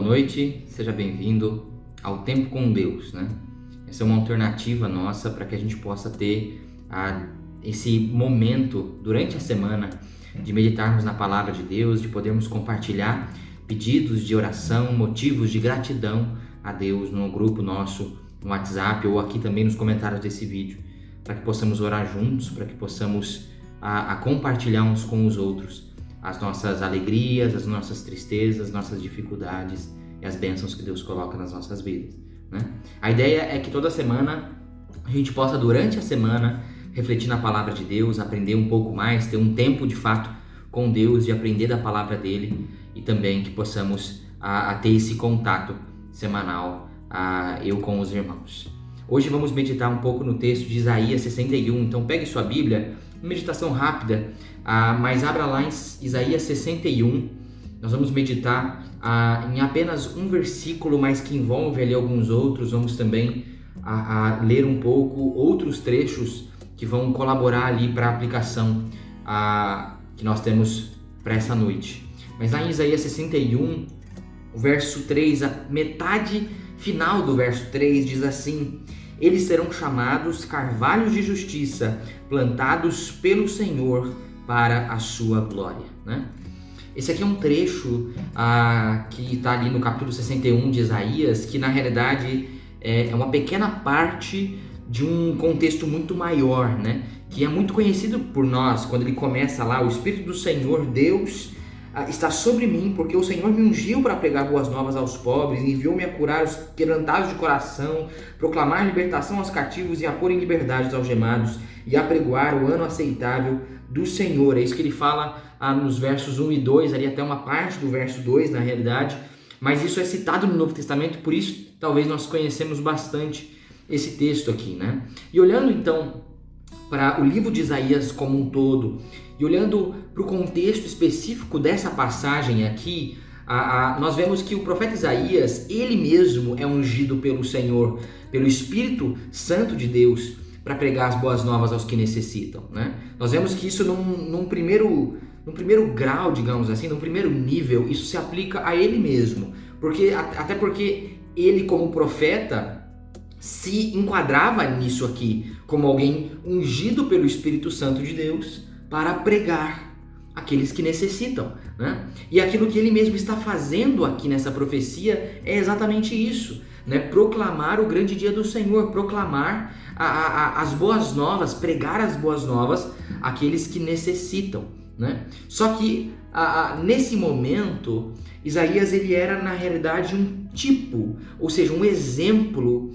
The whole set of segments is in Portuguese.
noite, seja bem-vindo ao Tempo com Deus, né? Essa é uma alternativa nossa para que a gente possa ter esse momento durante a semana de meditarmos na Palavra de Deus, de podermos compartilhar pedidos de oração, motivos de gratidão a Deus no grupo nosso no WhatsApp ou aqui também nos comentários desse vídeo, para que possamos orar juntos, para que possamos compartilhar uns com os outros as nossas alegrias, as nossas tristezas, as nossas dificuldades e as bênçãos que Deus coloca nas nossas vidas, né? A ideia é que toda semana a gente possa, durante a semana, refletir na Palavra de Deus, aprender um pouco mais, ter um tempo de fato com Deus, de aprender da Palavra dele e também que possamos ter esse contato semanal, eu com os irmãos. Hoje vamos meditar um pouco no texto de Isaías 61, então pegue sua Bíblia, meditação rápida, mas abra lá em Isaías 61, nós vamos meditar em apenas um versículo, mas que envolve ali alguns outros, vamos também ler um pouco outros trechos que vão colaborar ali para a aplicação que nós temos para essa noite. Mas lá em Isaías 61, o verso 3, a metade final do verso 3 diz assim: eles serão chamados carvalhos de justiça, plantados pelo Senhor para a sua glória, né? Esse aqui é um trecho que está ali no capítulo 61 de Isaías, que na realidade é uma pequena parte de um contexto muito maior, né? Que é muito conhecido por nós, quando ele começa lá: o Espírito do Senhor Deus está sobre mim, porque o Senhor me ungiu para pregar boas novas aos pobres, enviou-me a curar os quebrantados de coração, proclamar libertação aos cativos e a pôr em liberdade os algemados, e apregoar o ano aceitável do Senhor. É isso que ele fala nos versos 1 e 2, ali até uma parte do verso 2 na realidade, mas isso é citado no Novo Testamento, por isso talvez nós conhecemos bastante esse texto aqui, né? E olhando então para o livro de Isaías como um todo, e olhando para o contexto específico dessa passagem aqui, nós vemos que o profeta Isaías, ele mesmo é ungido pelo Senhor, pelo Espírito Santo de Deus, para pregar as boas novas aos que necessitam, né? Nós vemos que isso num primeiro grau, digamos assim, num primeiro nível, isso se aplica a ele mesmo, até porque ele, como profeta, se enquadrava nisso aqui, como alguém ungido pelo Espírito Santo de Deus para pregar aqueles que necessitam, né? E aquilo que ele mesmo está fazendo aqui nessa profecia é exatamente isso, né? Proclamar o grande dia do Senhor, proclamar as boas novas, pregar as boas novas àqueles que necessitam, né? Só que nesse momento, Isaías ele era na realidade um tipo, ou seja, um exemplo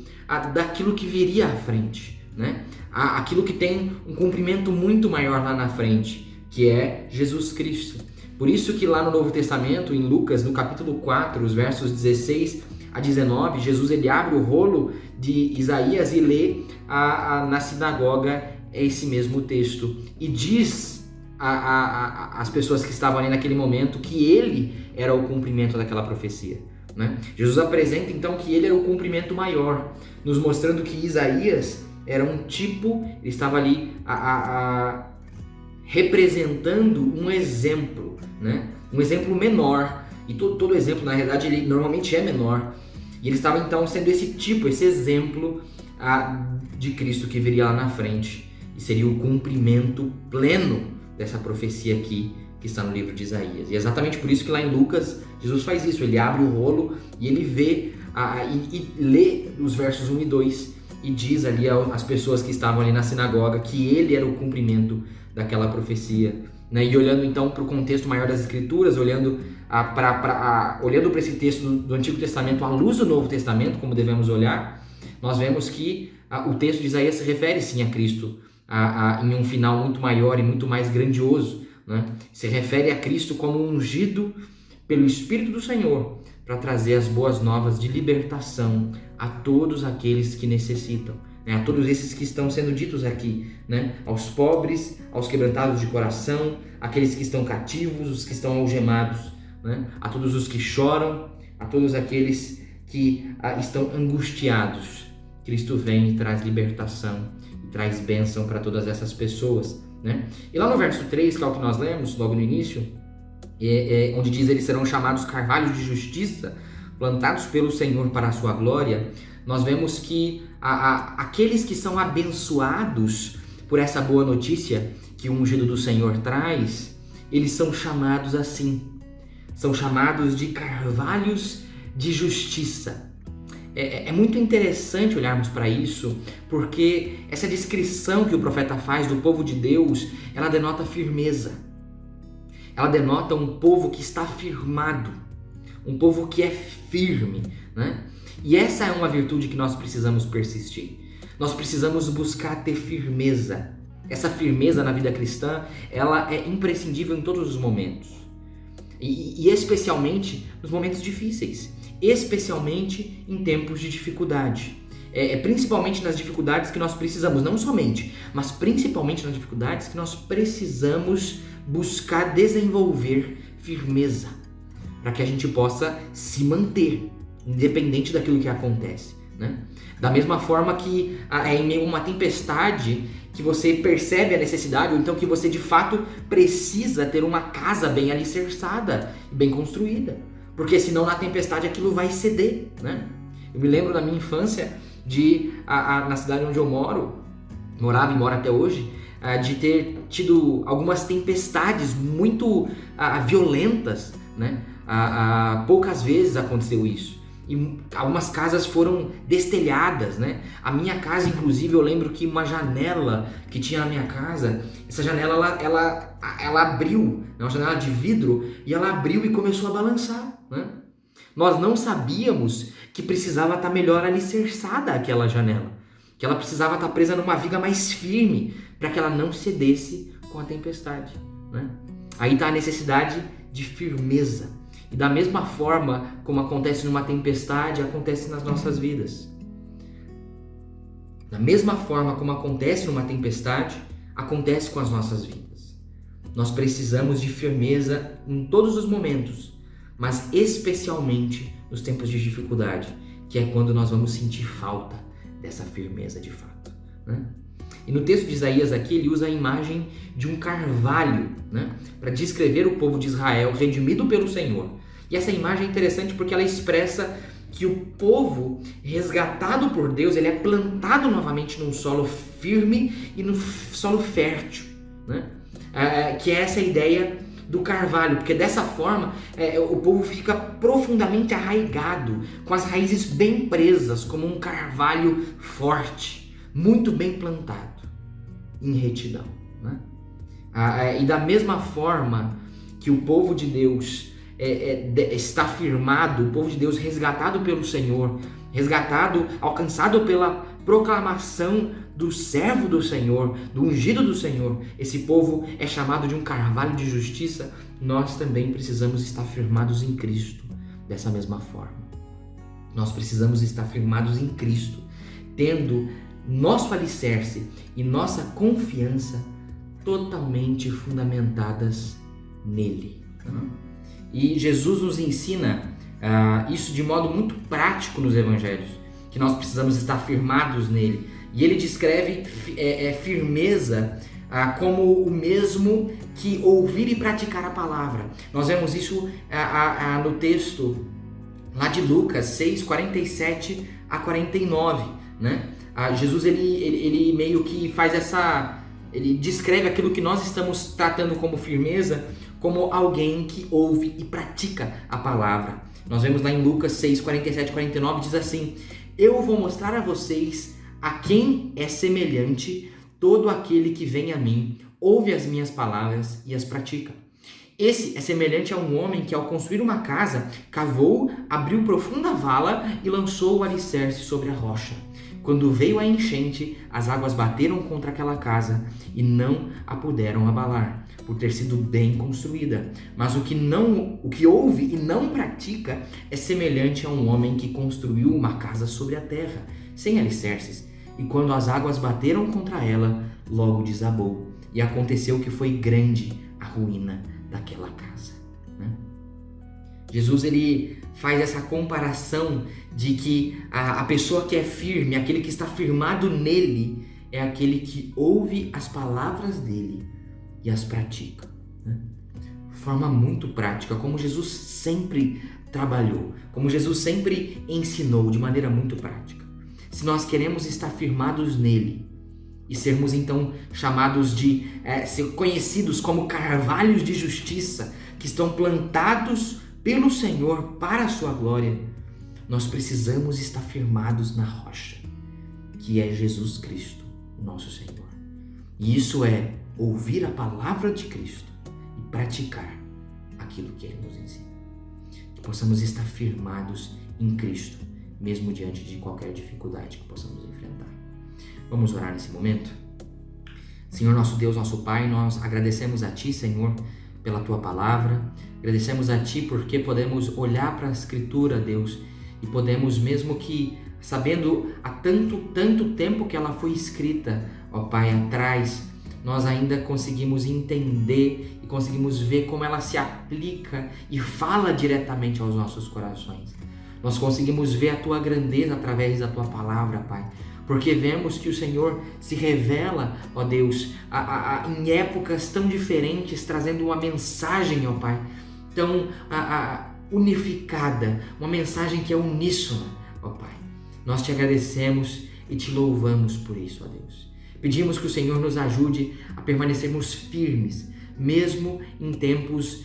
daquilo que viria à frente, né? Aquilo que tem um cumprimento muito maior lá na frente, que é Jesus Cristo. Por isso que lá no Novo Testamento, em Lucas, no capítulo 4, os versos 16 a 19, Jesus ele abre o rolo de Isaías e lê na sinagoga esse mesmo texto e diz às pessoas que estavam ali naquele momento que ele era o cumprimento daquela profecia, né? Jesus apresenta então que ele era o cumprimento maior, nos mostrando que Isaías era um tipo, ele estava ali representando um exemplo, né? Um exemplo menor, e todo exemplo na realidade ele normalmente é menor, e ele estava então sendo esse tipo, esse exemplo de Cristo que viria lá na frente, e seria o cumprimento pleno dessa profecia aqui que está no livro de Isaías. E é exatamente por isso que lá em Lucas Jesus faz isso, ele abre o rolo e ele vê e lê os versos 1 e 2 e diz ali às pessoas que estavam ali na sinagoga que ele era o cumprimento daquela profecia, né? E olhando então para o contexto maior das Escrituras, olhando para esse texto do Antigo Testamento à luz do Novo Testamento, como devemos olhar, nós vemos que o texto de Isaías se refere sim a Cristo em um final muito maior e muito mais grandioso, né? Se refere a Cristo como ungido pelo Espírito do Senhor para trazer as boas novas de libertação a todos aqueles que necessitam, né? A todos esses que estão sendo ditos aqui, né? Aos pobres, aos quebrantados de coração, aqueles que estão cativos, os que estão algemados, né? A todos os que choram, a todos aqueles que estão angustiados. Cristo vem e traz libertação e traz bênção para todas essas pessoas, né? E lá no verso 3, que é o que nós lemos logo no início, onde diz: eles serão chamados carvalhos de justiça, plantados pelo Senhor para a sua glória, nós vemos que aqueles que são abençoados por essa boa notícia que o ungido do Senhor traz, eles são chamados assim, são chamados de carvalhos de justiça. É muito interessante olharmos para isso, porque essa descrição que o profeta faz do povo de Deus, ela denota firmeza. Ela denota um povo que está firmado, um povo que é firme, né? E essa é uma virtude que nós precisamos persistir. Nós precisamos buscar ter firmeza. Essa firmeza na vida cristã, ela é imprescindível em todos os momentos. E especialmente nos momentos difíceis. Especialmente em tempos de dificuldade. Principalmente nas dificuldades que nós precisamos, não somente, mas principalmente nas dificuldades que nós precisamos buscar desenvolver firmeza, para que a gente possa se manter, independente daquilo que acontece, né? Da mesma forma que em meio a uma tempestade que você percebe a necessidade, ou então que você de fato precisa ter uma casa bem alicerçada e bem construída, porque senão na tempestade aquilo vai ceder, né? Eu me lembro da minha infância na cidade onde eu morava e moro até hoje, de ter tido algumas tempestades muito violentas, né? Poucas vezes aconteceu isso. E algumas casas foram destelhadas, né? A minha casa, inclusive, eu lembro que uma janela que tinha na minha casa, essa janela ela abriu, é uma janela de vidro, e ela abriu e começou a balançar, né? Nós não sabíamos que precisava estar melhor alicerçada aquela janela, que ela precisava estar presa numa viga mais firme para que ela não cedesse com a tempestade, né? Aí está a necessidade de firmeza. E da mesma forma como acontece numa tempestade, acontece nas nossas vidas. Da mesma forma como acontece numa tempestade, acontece com as nossas vidas. Nós precisamos de firmeza em todos os momentos, mas especialmente nos tempos de dificuldade, que é quando nós vamos sentir falta dessa firmeza de fato, né? E no texto de Isaías aqui, ele usa a imagem de um carvalho, né, para descrever o povo de Israel redimido pelo Senhor. E essa imagem é interessante porque ela expressa que o povo resgatado por Deus, ele é plantado novamente num solo firme e num solo fértil, né? Que é essa ideia do carvalho, porque dessa forma o povo fica profundamente arraigado, com as raízes bem presas, como um carvalho forte, muito bem plantado, em retidão, né? E da mesma forma que o povo de Deus está firmado, o povo de Deus resgatado pelo Senhor, resgatado, alcançado pela proclamação do servo do Senhor, do ungido do Senhor, esse povo é chamado de um carvalho de justiça. Nós também precisamos estar firmados em Cristo dessa mesma forma. Nós precisamos estar firmados em Cristo, tendo nosso alicerce e nossa confiança totalmente fundamentadas nele. E Jesus nos ensina isso de modo muito prático nos evangelhos, que nós precisamos estar firmados nele. E ele descreve firmeza como o mesmo que ouvir e praticar a palavra. Nós vemos isso no texto lá de Lucas 6, 47 a 49, né? Jesus ele meio que faz ele descreve aquilo que nós estamos tratando como firmeza, como alguém que ouve e pratica a palavra. Nós vemos lá em Lucas 6, 47 e 49, diz assim: eu vou mostrar a vocês a quem é semelhante todo aquele que vem a mim, ouve as minhas palavras e as pratica. Esse é semelhante a um homem que, ao construir uma casa, cavou, abriu profunda vala e lançou o alicerce sobre a rocha. Quando veio a enchente, as águas bateram contra aquela casa e não a puderam abalar, por ter sido bem construída. Mas o que ouve e não pratica é semelhante a um homem que construiu uma casa sobre a terra, sem alicerces. E quando as águas bateram contra ela, logo desabou. E aconteceu que foi grande a ruína daquela casa, né? Jesus ele faz essa comparação de que a pessoa que é firme, aquele que está firmado nele, é aquele que ouve as palavras dele e as pratica, né? De forma muito prática, como Jesus sempre trabalhou, como Jesus sempre ensinou de maneira muito prática. Se nós queremos estar firmados nele e sermos então chamados de ser conhecidos como carvalhos de justiça que estão plantados pelo Senhor para a sua glória, nós precisamos estar firmados na rocha, que é Jesus Cristo, o nosso Senhor. E isso é ouvir a palavra de Cristo e praticar aquilo que Ele nos ensina. Que possamos estar firmados em Cristo, mesmo diante de qualquer dificuldade que possamos enfrentar. Vamos orar nesse momento? Senhor, nosso Deus, nosso Pai, nós agradecemos a Ti, Senhor, pela Tua palavra. Agradecemos a Ti porque podemos olhar para a Escritura, Deus, e podemos, mesmo que sabendo há tanto tempo que ela foi escrita, ó Pai, atrás, nós ainda conseguimos entender e conseguimos ver como ela se aplica e fala diretamente aos nossos corações. Nós conseguimos ver a Tua grandeza através da Tua palavra, Pai, porque vemos que o Senhor se revela, ó Deus, em épocas tão diferentes, trazendo uma mensagem, ó Pai, tão unificada, uma mensagem que é uníssona, ó Pai. Nós Te agradecemos e Te louvamos por isso, ó Deus. Pedimos que o Senhor nos ajude a permanecermos firmes, mesmo em tempos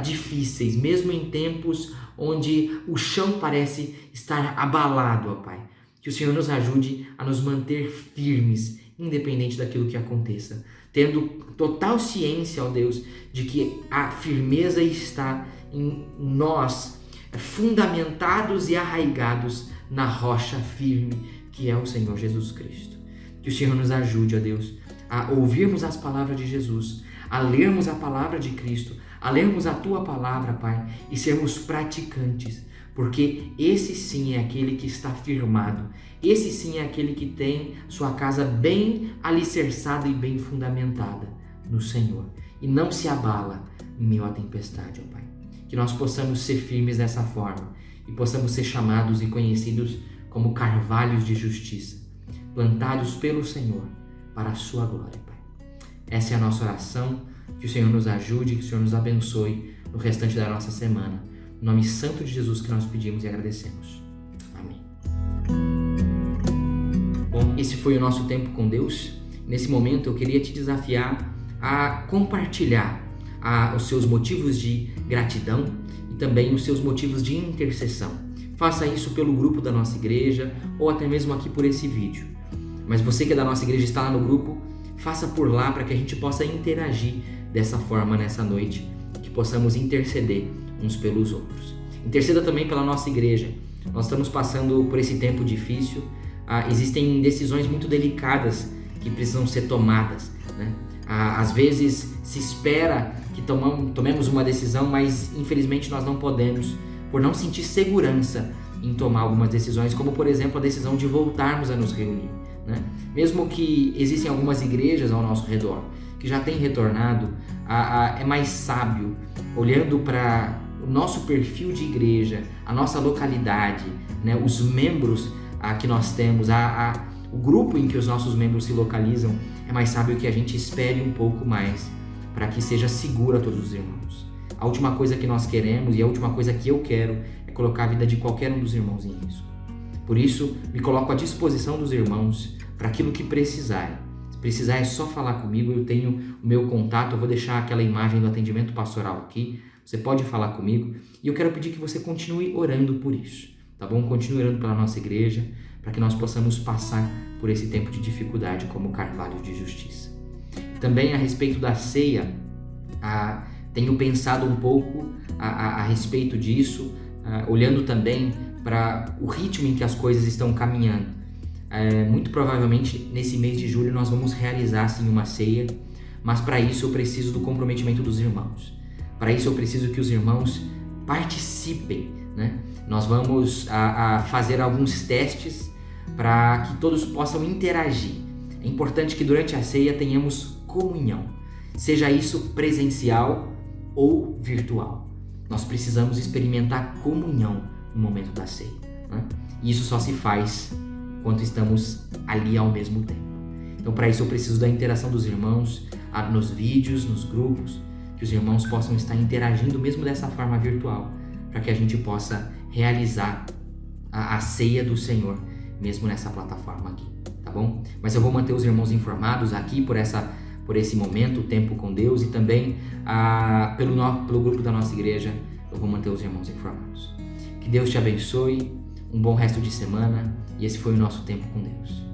difíceis, mesmo em tempos onde o chão parece estar abalado, ó Pai. Que o Senhor nos ajude a nos manter firmes, independente daquilo que aconteça, tendo total ciência, ó Deus, de que a firmeza está em nós, fundamentados e arraigados na rocha firme, que é o Senhor Jesus Cristo. Que o Senhor nos ajude, ó Deus, a ouvirmos as palavras de Jesus, a lermos a palavra de Cristo, a lermos a Tua palavra, Pai, e sermos praticantes, porque esse sim é aquele que está firmado, esse sim é aquele que tem sua casa bem alicerçada e bem fundamentada no Senhor, e não se abala em meio à tempestade, ó Pai. Que nós possamos ser firmes dessa forma e possamos ser chamados e conhecidos como carvalhos de justiça, plantados pelo Senhor para a sua glória, Pai. Essa é a nossa oração, que o Senhor nos ajude, que o Senhor nos abençoe no restante da nossa semana. Em nome santo de Jesus que nós pedimos e agradecemos. Amém. Bom, esse foi o nosso tempo com Deus. Nesse momento eu queria te desafiar a compartilhar os seus motivos de gratidão e também os seus motivos de intercessão. Faça isso pelo grupo da nossa igreja ou até mesmo aqui por esse vídeo. Mas você que é da nossa igreja está lá no grupo, faça por lá para que a gente possa interagir dessa forma nessa noite, que possamos interceder uns pelos outros. Interceda também pela nossa igreja. Nós estamos passando por esse tempo difícil, existem decisões muito delicadas que precisam ser tomadas, né? Às vezes se espera que tomemos uma decisão, mas infelizmente nós não podemos, por não sentir segurança em tomar algumas decisões, como por exemplo a decisão de voltarmos a nos reunir, né? Mesmo que existem algumas igrejas ao nosso redor que já têm retornado, é mais sábio, olhando para o nosso perfil de igreja, a nossa localidade, né, os membros que nós temos, o grupo em que os nossos membros se localizam, é mais sábio que a gente espere um pouco mais para que seja seguro a todos os irmãos. A última coisa que nós queremos e a última coisa que eu quero é colocar a vida de qualquer um dos irmãos em risco. Por isso, me coloco à disposição dos irmãos para aquilo que precisarem. Se precisar é só falar comigo, eu tenho o meu contato, eu vou deixar aquela imagem do atendimento pastoral aqui, você pode falar comigo e eu quero pedir que você continue orando por isso, tá bom? Continue orando pela nossa igreja, para que nós possamos passar por esse tempo de dificuldade como carvalho de justiça. Também a respeito da ceia, tenho pensado um pouco a respeito disso, olhando também para o ritmo em que as coisas estão caminhando. Muito provavelmente nesse mês de julho nós vamos realizar sim uma ceia, mas para isso eu preciso do comprometimento dos irmãos. Para isso eu preciso que os irmãos participem, né? Nós vamos fazer alguns testes para que todos possam interagir. É importante que durante a ceia tenhamos comunhão, seja isso presencial ou virtual. Nós precisamos experimentar comunhão no momento da ceia, né? E isso só se faz quando estamos ali ao mesmo tempo. Então, para isso eu preciso da interação dos irmãos nos vídeos, nos grupos, que os irmãos possam estar interagindo mesmo dessa forma virtual, para que a gente possa realizar a ceia do Senhor, mesmo nessa plataforma aqui, tá bom? Mas eu vou manter os irmãos informados aqui por esse momento, o tempo com Deus, e também pelo grupo da nossa igreja, eu vou manter os irmãos informados. Que Deus te abençoe, um bom resto de semana, e esse foi o nosso tempo com Deus.